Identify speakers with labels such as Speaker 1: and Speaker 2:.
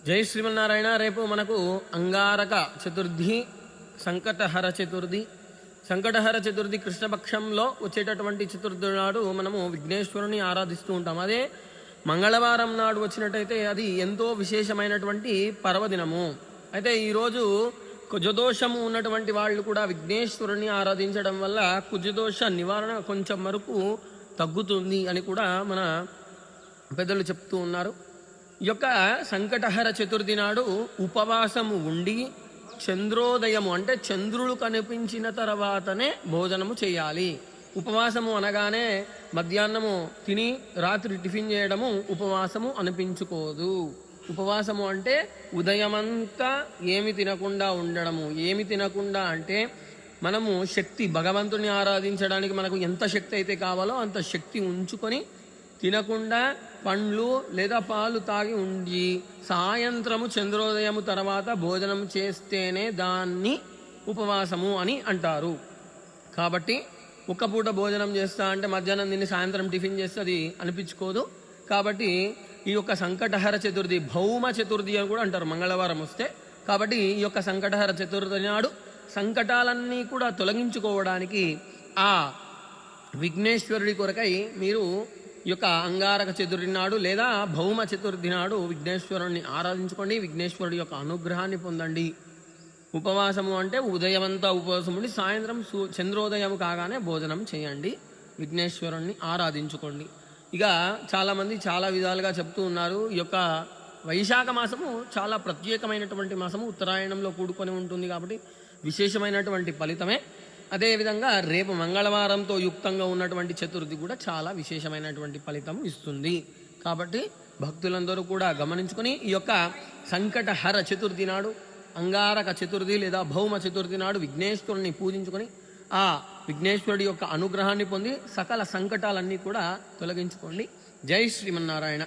Speaker 1: జై శ్రీమన్నారాయణ. రేపు మనకు అంగారక చతుర్థి, సంకటహర చతుర్థి. సంకటహర చతుర్థి కృష్ణపక్షంలో వచ్చేటటువంటి చతుర్థి నాడు మనము విఘ్నేశ్వరుని ఆరాధిస్తూ ఉంటాం. అదే మంగళవారం నాడు వచ్చినట్టయితే అది ఎంతో విశేషమైనటువంటి పర్వదినము. అయితే ఈరోజు కుజదోషము ఉన్నటువంటి వాళ్ళు కూడా విఘ్నేశ్వరుని ఆరాధించడం వల్ల కుజదోష నివారణ కొంచెం వరకు తగ్గుతుంది అని కూడా మన పెద్దలు చెప్తూ ఉన్నారు. ఈ యొక్క సంకటహర చతుర్థి నాడు ఉపవాసము ఉండి చంద్రోదయము అంటే చంద్రుడు కనిపించిన తర్వాతనే భోజనము చేయాలి. ఉపవాసము అనగానే మధ్యాహ్నము తిని రాత్రి టిఫిన్ చేయడము ఉపవాసము అనిపించుకోదు. ఉపవాసము అంటే ఉదయమంతా ఏమి తినకుండా ఉండడము. ఏమి తినకుండా అంటే మనము శక్తి, భగవంతుని ఆరాధించడానికి మనకు ఎంత శక్తి అయితే కావాలో అంత శక్తి ఉంచుకొని తినకుండా పండ్లు లేదా పాలు తాగి ఉండి సాయంత్రము చంద్రోదయము తర్వాత భోజనం చేస్తేనే దాన్ని ఉపవాసము అని అంటారు. కాబట్టి ఒక్క పూట భోజనం చేస్తా అంటే మధ్యాహ్నం తిని సాయంత్రం టిఫిన్ చేస్తే అది అనిపించుకోదు. కాబట్టి ఈ యొక్క సంకటహర చతుర్థి, భౌమ చతుర్థి అని కూడా అంటారు మంగళవారం వస్తే. కాబట్టి ఈ యొక్క సంకటహర చతుర్థి నాడు సంకటాలన్నీ కూడా తొలగించుకోవడానికి ఆ విఘ్నేశ్వరుడి కొరకై మీరు ఈ యొక్క అంగారక చతుర్థి నాడు లేదా భౌమ చతుర్థి నాడు విఘ్నేశ్వరుణ్ణి ఆరాధించుకోండి. విఘ్నేశ్వరుడి యొక్క అనుగ్రహాన్ని పొందండి. ఉపవాసము అంటే ఉదయమంతా ఉపవాసం ఉండి సాయంత్రం చంద్రోదయం కాగానే భోజనం చేయండి. విఘ్నేశ్వరుణ్ణి ఆరాధించుకోండి. ఇక చాలామంది చాలా విధాలుగా చెప్తూ ఉన్నారు. ఈ యొక్క వైశాఖ మాసము చాలా ప్రత్యేకమైనటువంటి మాసము, ఉత్తరాయణంలో కూడుకొని ఉంటుంది కాబట్టి విశేషమైనటువంటి ఫలితమే. అదేవిధంగా రేపు మంగళవారంతో యుక్తంగా ఉన్నటువంటి చతుర్థి కూడా చాలా విశేషమైనటువంటి ఫలితం ఇస్తుంది. కాబట్టి భక్తులందరూ కూడా గమనించుకొని ఈ యొక్క సంకటహర చతుర్థి నాడు, అంగారక చతుర్థి లేదా భౌమ చతుర్థి నాడు విఘ్నేశ్వరుని పూజించుకొని ఆ విఘ్నేశ్వరుడి యొక్క అనుగ్రహాన్ని పొంది సకల సంకటాలన్నీ కూడా తొలగించుకోండి. జై శ్రీమన్నారాయణ.